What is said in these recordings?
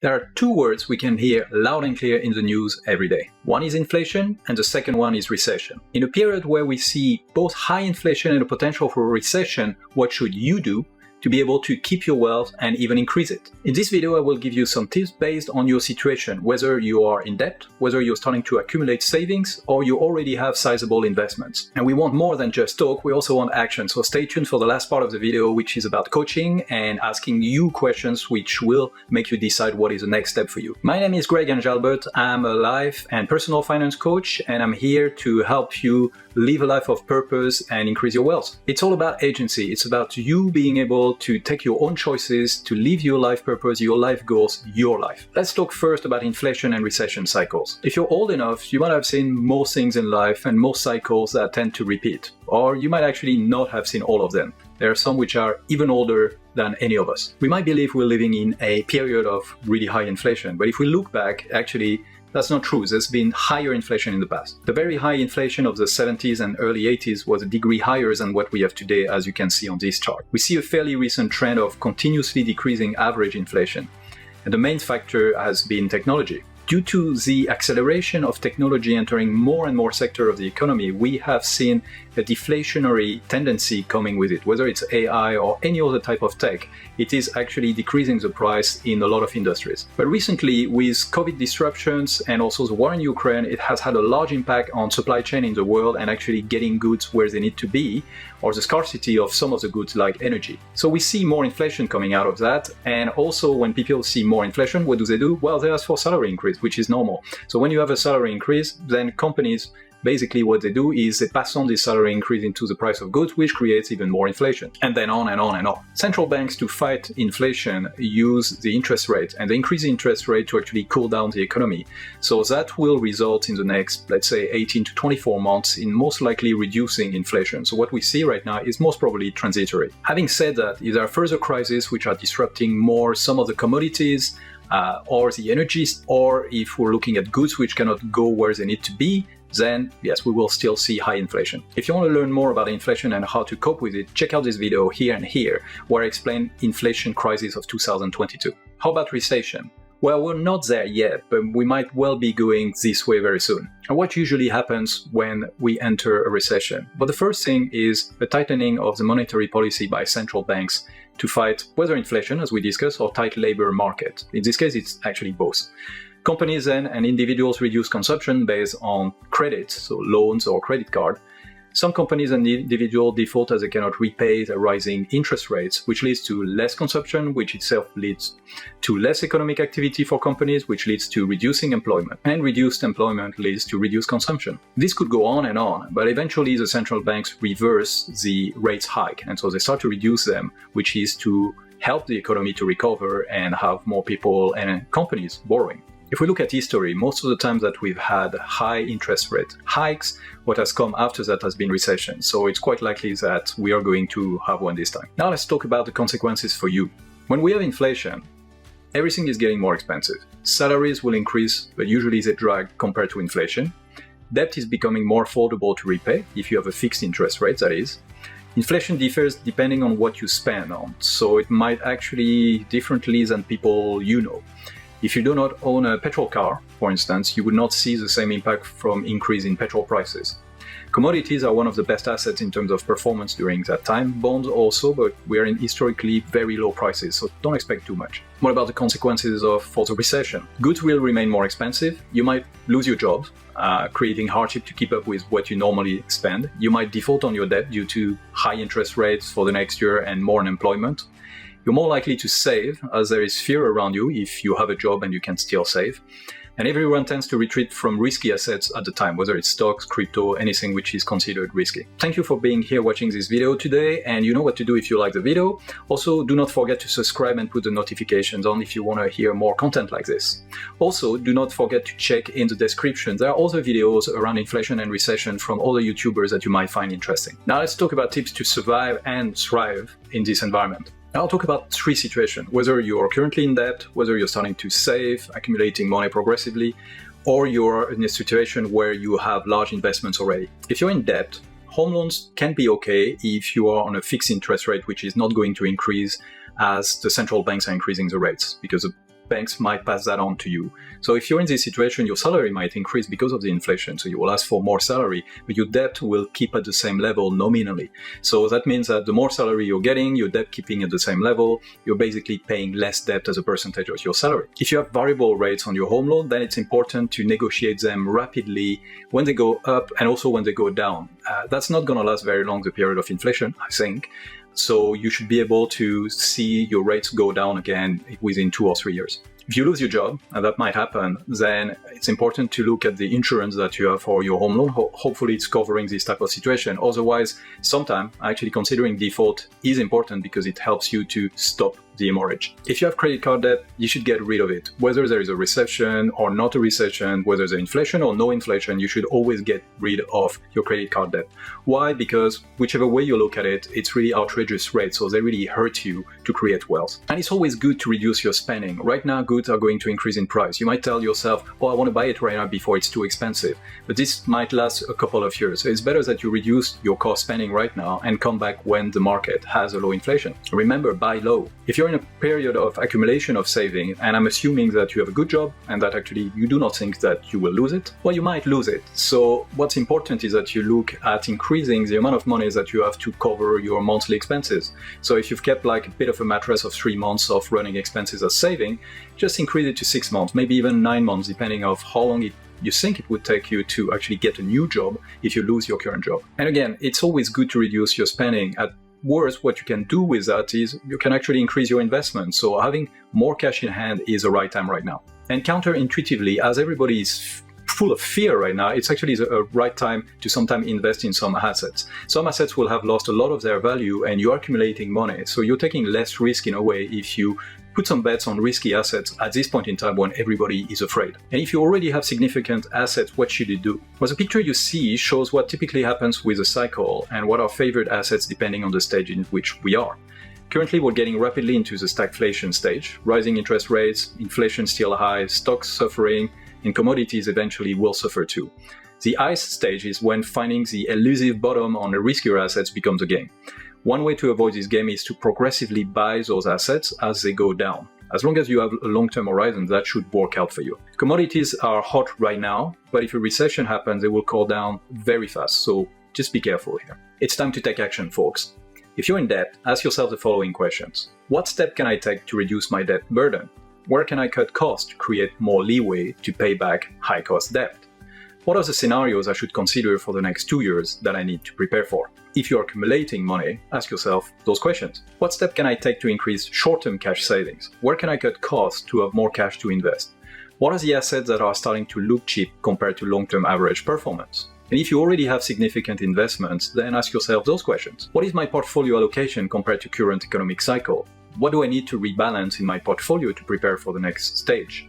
There are two words we can hear loud and clear in the news every day. One is inflation, and the second one is recession. In a period where we see both high inflation and a potential for a recession, what should you do to be able to keep your wealth and even increase it? In this video, I will give you some tips based on your situation, whether you are in debt, whether you're starting to accumulate savings, or you already have sizable investments. And we want more than just talk, we also want action. So stay tuned for the last part of the video, which is about coaching and asking you questions which will make you decide what is the next step for you. My name is Greg Anjalbert. I'm a life and personal finance coach, and I'm here to help you live a life of purpose and increase your wealth. It's all about agency. It's about you being able to take your own choices, to live your life purpose, your life goals, your life. Let's talk first about inflation and recession cycles. If you're old enough, you might have seen most things in life and most cycles that tend to repeat, or you might actually not have seen all of them. There are some which are even older than any of us. We might believe we're living in a period of really high inflation, but if we look back, actually, that's not true. There's been higher inflation in the past. The very high inflation of the 70s and early 80s was a degree higher than what we have today, as you can see on this chart. We see a fairly recent trend of continuously decreasing average inflation, and the main factor has been technology. Due to the acceleration of technology entering more and more sectors of the economy, we have seen a deflationary tendency coming with it. Whether it's AI or any other type of tech, it is actually decreasing the price in a lot of industries. But recently, with COVID disruptions and also the war in Ukraine, it has had a large impact on supply chain in the world and actually getting goods where they need to be, or the scarcity of some of the goods like energy. So we see more inflation coming out of that. And also when people see more inflation, what do? Well, they ask for salary increase, which is normal. So when you have a salary increase, then companies basically what they do is they pass on this salary increase into the price of goods, which creates even more inflation. And then on and on and on. Central banks, to fight inflation, use the interest rate, and they increase the interest rate to actually cool down the economy. So that will result in the next, let's say, 18 to 24 months in most likely reducing inflation. So what we see right now is most probably transitory. Having said that, if there are further crises which are disrupting more some of the commodities, or the energies, or if we're looking at goods which cannot go where they need to be, then yes, we will still see high inflation. If you want to learn more about inflation and how to cope with it, check out this video here and here, where I explain inflation crisis of 2022. How about recession? Well, we're not there yet, but we might well be going this way very soon. And what usually happens when we enter a recession? Well, the first thing is a tightening of the monetary policy by central banks to fight whether inflation, as we discussed, or tight labor market. In this case, it's actually both. Companies then and individuals reduce consumption based on credit, so loans or credit card. Some companies and individuals default as they cannot repay the rising interest rates, which leads to less consumption, which itself leads to less economic activity for companies, which leads to reducing employment. And reduced employment leads to reduced consumption. This could go on, but eventually the central banks reverse the rates hike, and so they start to reduce them, which is to help the economy to recover and have more people and companies borrowing. If we look at history, most of the times that we've had high interest rate hikes, what has come after that has been recession. So it's quite likely that we are going to have one this time. Now let's talk about the consequences for you. When we have inflation, everything is getting more expensive. Salaries will increase, but usually they drag compared to inflation. Debt is becoming more affordable to repay, if you have a fixed interest rate, that is. Inflation differs depending on what you spend on, so it might actually differently than people you know. If you do not own a petrol car, for instance, you would not see the same impact from increase in petrol prices. Commodities are one of the best assets in terms of performance during that time. Bonds also, but we are in historically very low prices, so don't expect too much. What about the consequences for the recession? Goods will remain more expensive. You might lose your job, creating hardship to keep up with what you normally spend. You might default on your debt due to high interest rates for the next year and more unemployment. You're more likely to save, as there is fear around you if you have a job and you can still save. And everyone tends to retreat from risky assets at the time, whether it's stocks, crypto, anything which is considered risky. Thank you for being here watching this video today, and you know what to do if you like the video. Also, do not forget to subscribe and put the notifications on if you want to hear more content like this. Also, do not forget to check in the description. There are other videos around inflation and recession from other YouTubers that you might find interesting. Now let's talk about tips to survive and thrive in this environment. I'll talk about three situations, whether you're currently in debt, whether you're starting to save, accumulating money progressively, or you're in a situation where you have large investments already. If you're in debt, home loans can be okay if you are on a fixed interest rate, which is not going to increase as the central banks are increasing the rates, because the banks might pass that on to you. So if you're in this situation, your salary might increase because of the inflation. So you will ask for more salary, but your debt will keep at the same level nominally. So that means that the more salary you're getting, your debt keeping at the same level, you're basically paying less debt as a percentage of your salary. If you have variable rates on your home loan, then it's important to negotiate them rapidly when they go up and also when they go down. That's not going to last very long, the period of inflation, I think. So you should be able to see your rates go down again within 2 or 3 years. If you lose your job, and that might happen, then it's important to look at the insurance that you have for your home loan. Hopefully it's covering this type of situation. Otherwise, sometimes actually considering default is important because it helps you to stop the hemorrhage. If you have credit card debt, you should get rid of it. Whether there is a recession or not a recession, whether there's inflation or no inflation, you should always get rid of your credit card debt. Why? Because whichever way you look at it, it's really outrageous rates, so they really hurt you to create wealth. And it's always good to reduce your spending. Right now, goods are going to increase in price. You might tell yourself, oh, I want to buy it right now before it's too expensive. But this might last a couple of years. So it's better that you reduce your cost spending right now and come back when the market has a low inflation. Remember, buy low. If you're in a period of accumulation of saving, and I'm assuming that you have a good job and that actually you do not think that you will lose it, well, you might lose it. So what's important is that you look at increasing the amount of money that you have to cover your monthly expenses. So if you've kept like a bit of a mattress of 3 months of running expenses as saving, just increase it to 6 months, maybe even 9 months, depending on how long you think it would take you to actually get a new job if you lose your current job. And again, it's always good to reduce your spending. At worst, what you can do with that is you can actually increase your investment. So having more cash in hand is the right time right now. And counterintuitively, as everybody is full of fear right now, it's actually a right time to sometimes invest in some assets. Some assets will have lost a lot of their value and you're accumulating money. So you're taking less risk in a way if you put some bets on risky assets at this point in time when everybody is afraid. And if you already have significant assets, what should you do? Well, the picture you see shows what typically happens with a cycle and what are favored assets depending on the stage in which we are. Currently, we're getting rapidly into the stagflation stage. Rising interest rates, inflation still high, stocks suffering, and commodities eventually will suffer too. The ice stage is when finding the elusive bottom on the riskier assets becomes a game. One way to avoid this game is to progressively buy those assets as they go down. As long as you have a long-term horizon, that should work out for you. Commodities are hot right now, but if a recession happens, they will cool down very fast, so just be careful here. It's time to take action, folks. If you're in debt, ask yourself the following questions. What step can I take to reduce my debt burden? Where can I cut costs to create more leeway to pay back high-cost debt? What are the scenarios I should consider for the next 2 years that I need to prepare for? If you're accumulating money, ask yourself those questions. What step can I take to increase short-term cash savings? Where can I cut costs to have more cash to invest? What are the assets that are starting to look cheap compared to long-term average performance? And if you already have significant investments, then ask yourself those questions. What is my portfolio allocation compared to current economic cycle? What do I need to rebalance in my portfolio to prepare for the next stage?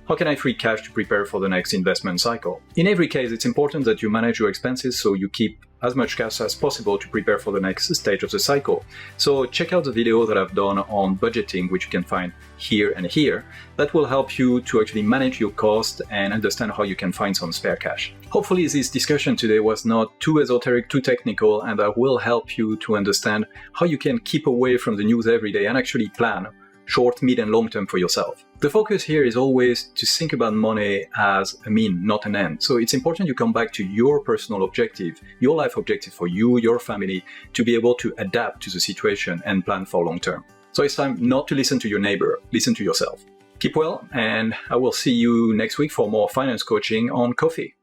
How can I free cash to prepare for the next investment cycle? In every case, it's important that you manage your expenses so you keep as much cash as possible to prepare for the next stage of the cycle. So check out the video that I've done on budgeting, which you can find here and here. That will help you to actually manage your cost and understand how you can find some spare cash. Hopefully this discussion today was not too esoteric, too technical, and that will help you to understand how you can keep away from the news every day and actually plan short, mid, and long term for yourself. The focus here is always to think about money as a mean, not an end. So it's important you come back to your personal objective, your life objective for you, your family, to be able to adapt to the situation and plan for long term. So it's time not to listen to your neighbor, listen to yourself. Keep well, and I will see you next week for more finance coaching on coffee.